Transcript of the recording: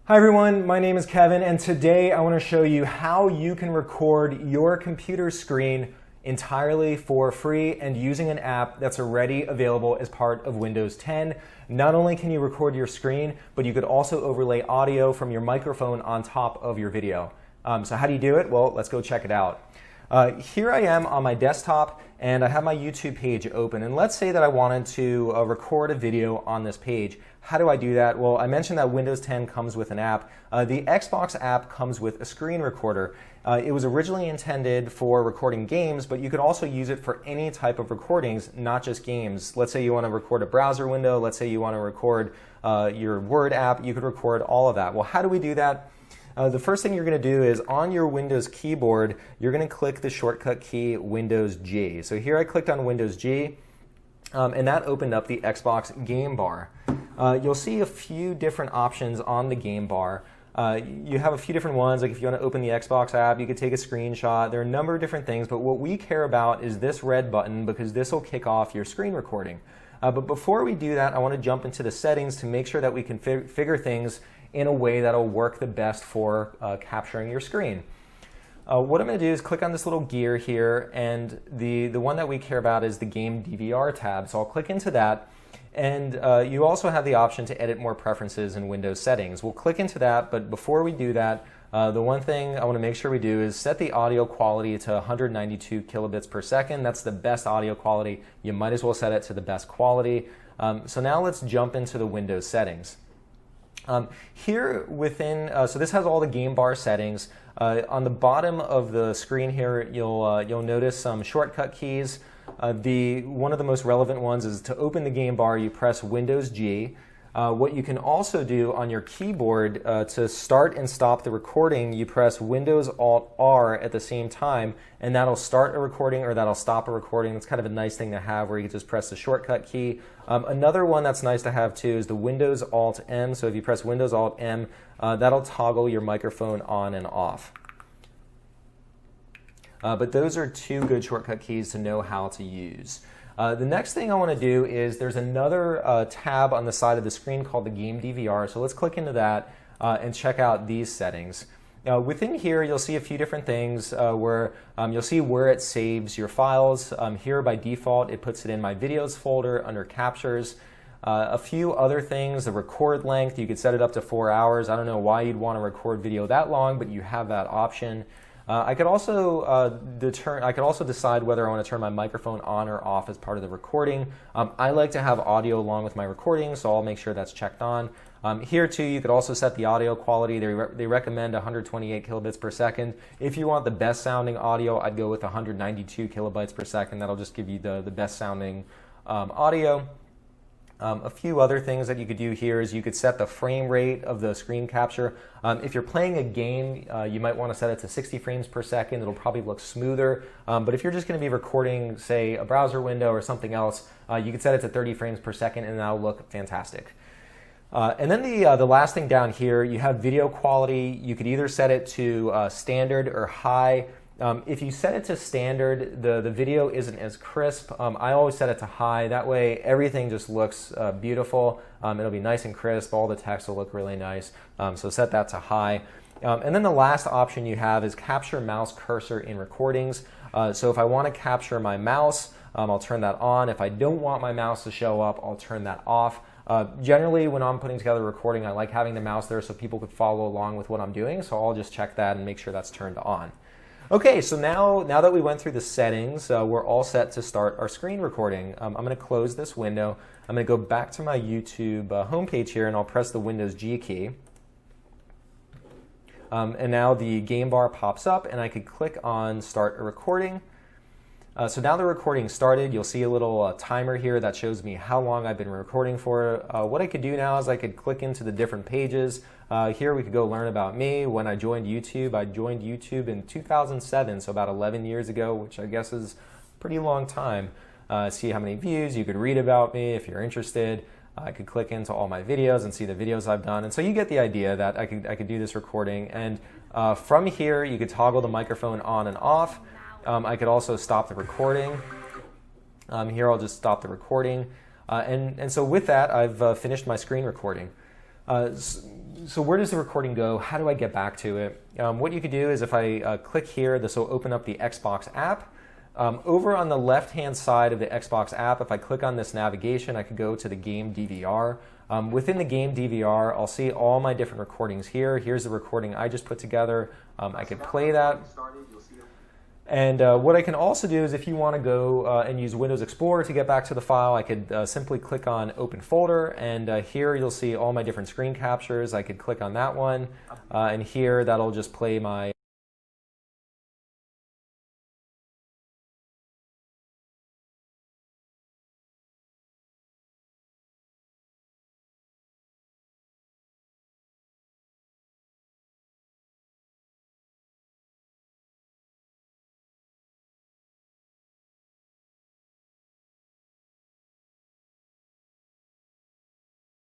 Hi everyone, my name is Kevin, and today I want to show you how you can record your computer screen entirely for free and using an app that's already available as part of Windows 10. Not only can you record your screen, but you could also overlay audio from your microphone on top of your video. So how do you do it? Well, let's go check it out. Here I am on my desktop and I have my YouTube page open, and let's say that I wanted to record a video on this page. How do I do that? Well, I mentioned that Windows 10 comes with an app. The Xbox app comes with a screen recorder. It was originally intended for recording games, but you could also use it for any type of recordings, not just games. Let's say you want to record a browser window, let's say you want to record your Word app, you could record all of that. Well, how do we do that? The first thing you're going to do is on your Windows keyboard, you're going to click the shortcut key Windows G. So here I clicked on Windows G, and that opened up the Xbox game bar. You'll see a few different options on the game bar. You have a few different ones, like if you want to open the Xbox app, you could take a screenshot. There are a number of different things, but what we care about is this red button because this will kick off your screen recording. But before we do that, I want to jump into the settings to make sure that we can figure things in a way that'll work the best for capturing your screen. What I'm going to do is click on this little gear here, and the one that we care about is the Game DVR tab. So I'll click into that, and you also have the option to edit more preferences in Windows settings. We'll click into that, but before we do that, the one thing I want to make sure we do is set the audio quality to 192 kilobits per second. That's the best audio quality. You might as well set it to the best quality. So now let's jump into the Windows settings. Here within, so this has all the game bar settings. On the bottom of the screen here, you'll notice some shortcut keys. One of the most relevant ones is to open the game bar, you press Windows G. What you can also do on your keyboard to start and stop the recording, you press Windows Alt R at the same time, and that'll start a recording or that'll stop a recording. That's kind of a nice thing to have where you can just press the shortcut key. Another one that's nice to have too is the Windows Alt M. So if you press Windows Alt M, that'll toggle your microphone on and off. But those are two good shortcut keys to know how to use. The next thing I want to do is there's another tab on the side of the screen called the Game DVR. So let's click into that and check out these settings. Within here, you'll see a few different things where you'll see where it saves your files. Here by default, it puts it in my videos folder under captures. A few other things, the record length, you could set it up to 4 hours. I don't know why you'd want to record video that long, but you have that option. I could also decide whether I want to turn my microphone on or off as part of the recording. I like to have audio along with my recording, so I'll make sure that's checked on. Here too, you could also set the audio quality. They recommend 128 kilobits per second. If you want the best sounding audio, I'd go with 192 kilobytes per second. That'll just give you the best sounding audio. A few other things that you could do here is you could set the frame rate of the screen capture. If you're playing a game, you might want to set it to 60 frames per second. It'll probably look smoother. But if you're just going to be recording, say, a browser window or something else, you could set it to 30 frames per second and that'll look fantastic. And then the last thing down here, you have video quality. You could either set it to standard or high. If you set it to standard, the video isn't as crisp. I always set it to high. That way everything just looks beautiful. It'll be nice and crisp. All the text will look really nice. So set that to high. And then the last option you have is capture mouse cursor in recordings. So if I want to capture my mouse, I'll turn that on. If I don't want my mouse to show up, I'll turn that off. Generally, when I'm putting together a recording, I like having the mouse there so people could follow along with what I'm doing. So I'll just check that and make sure that's turned on. Okay, so now that we went through the settings, we're all set to start our screen recording. I'm going to close this window. I'm going to go back to my YouTube homepage here, and I'll press the Windows G key. And now the game bar pops up, and I could click on Start a Recording. So now the recording started. You'll see a little timer here that shows me how long I've been recording for. What I could do now is I could click into the different pages. Here we could go learn about me. When I joined YouTube in 2007, so about 11 years ago, which I guess is a pretty long time. See how many views. You could read about me if you're interested. I could click into all my videos and see the videos I've done. And so you get the idea that I could do this recording. And from here, you could toggle the microphone on and off. I could also stop the recording. Here I'll just stop the recording. And so with that, I've finished my screen recording. So where does the recording go? How do I get back to it? What you could do is if I click here, this will open up the Xbox app. Over on the left-hand side of the Xbox app, if I click on this navigation, I could go to the game DVR. Within the game DVR, I'll see all my different recordings here. Here's the recording I just put together. I could play that. And what I can also do is if you want to go and use Windows Explorer to get back to the file, I could simply click on Open Folder, and here you'll see all my different screen captures. I could click on that one, and here that'll just play my